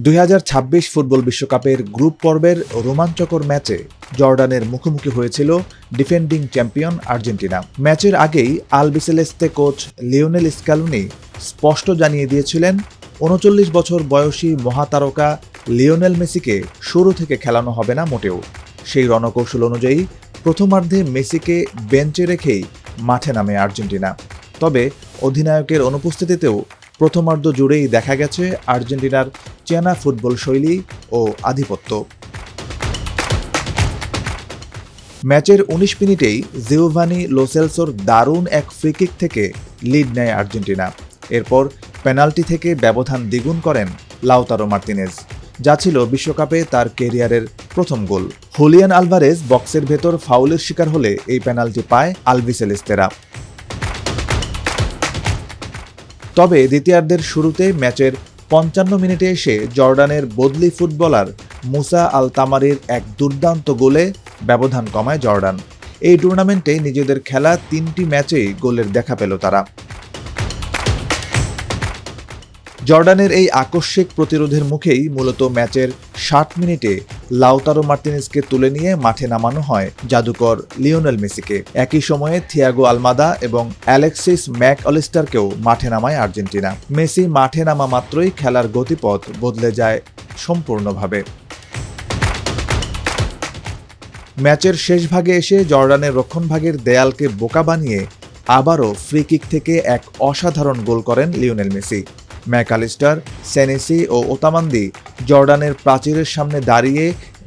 2026 football বিশ্বকাপের group পর্বের রোমাঞ্চকর ম্যাচে জর্ডানের মুখোমুখি হয়েছিল ডিফেন্ডিং চ্যাম্পিয়ন আর্জেন্টিনা। ম্যাচের আগেই আলবিসেলেস্তে কোচ লিওনেল স্ক্যালোনি স্পষ্ট জানিয়ে দিয়েছিলেন 39 বছর বয়সী মহাতারকা লিওনেল মেসিকে শুরু থেকে খেলানো হবে না মোটেও। সেই রণকৌশল অনুযায়ী প্রথমার্ধে মেসিকে বেঞ্চে রেখেই মাঠে নামে আর্জেন্টিনা। তবে অধিনায়কের অনুপস্থিতিতেও প্রথমার্ধ জুড়েই দেখা গেছে আর্জেন্টিনার চেনা ফুটবল শৈলী ও আধিপত্য। ম্যাচের 19 মিনিটেই জিওভানি লো সেলসোর দারুণ এক ফ্রিকিক থেকে লিড নেয় আর্জেন্টিনা। এরপর পেনাল্টি থেকে ব্যবধান দ্বিগুণ করেন লাউতারো মার্তিনেজ, যা ছিল বিশ্বকাপে তার ক্যারিয়ারের প্রথম গোল। হুলিয়ান আলভারেজ বক্সের ভেতর ফাউলের শিকার হলে এই পেনাল্টি পায় আলবিসেলেস্তেরা। তবে দ্বিতীয়ার্ধের শুরুতে ম্যাচের 55 মিনিটে এসে জর্ডানের বদলি ফুটবলার মুসা আল তামারির এক দুর্দান্ত গোলে ব্যবধান কমায় জর্ডান। এই টুর্নামেন্টে নিজেদের খেলা 3টি ম্যাচেই গোলের দেখা পেল তারা। জর্ডানের এই আকস্মিক প্রতিরোধের মুখেই মূলত ম্যাচের 60 মিনিটে লাউতারো মার্তিনেজকে তুলে নিয়ে মাঠে নামানো হয় জাদুকর লিওনেল মেসিকে। একই সময়ে থিয়াগো আলমাদা এবং অ্যালেক্সিস ম্যাক অলিস্টারকেও মাঠে নামায় আর্জেন্টিনা। মেসি মাঠে নামা মাত্রই খেলার গতিপথ বদলে যায় সম্পূর্ণভাবে। ম্যাচের শেষ ভাগে এসে জর্ডানের রক্ষণভাগের দেয়ালকে বোকা বানিয়ে আবারও ফ্রি কিক থেকে এক অসাধারণ গোল করেন লিওনেল মেসি। ম্যাকঅ্যালিস্টার, সেনেসি ও ওতামান্দি জর্ডানের প্রাচীরের সামনে দাঁড়িয়ে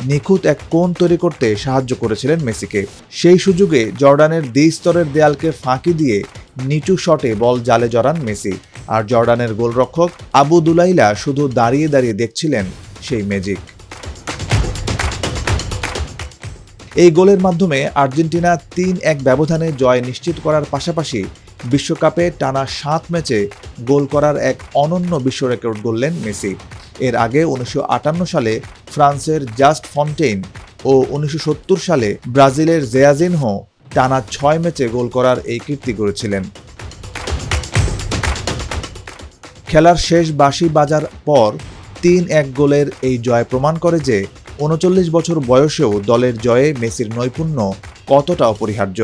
নিখুঁত এক কোণ তৈরি করতে সাহায্য করেছিলেন মেসিকে। সেই সুযোগে জর্ডানের দ্বিস্তরের দেয়ালকে ফাঁকি দিয়ে নিচু শটে বল জালে জড়ান মেসি। আর জর্ডানের গোলরক্ষক আবু দুলাইলা শুধু দাঁড়িয়ে দাঁড়িয়ে দেখছিলেন সেই ম্যাজিক। এই গোলের মাধ্যমে আর্জেন্টিনা 3-1 ব্যবধানে জয় নিশ্চিত করার পাশাপাশি বিশ্বকাপে টানা 7 ম্যাচে গোল করার এক অনন্য বিশ্ব রেকর্ড গড়লেন মেসি। এর আগে 1958 সালে ফ্রান্সের জাস্ট ফন্টেইন ও 1970 সালে ব্রাজিলের জেয়াজিনহো টানা 6 ম্যাচে গোল করার এই কীর্তি গড়েছিলেন। খেলার শেষ বাঁশি বাজার পর 3-1 গোলের এই জয় প্রমাণ করে যে 39 বছর বয়সেও দলের জয়ে মেসির নৈপুণ্য কতটা অপরিহার্য।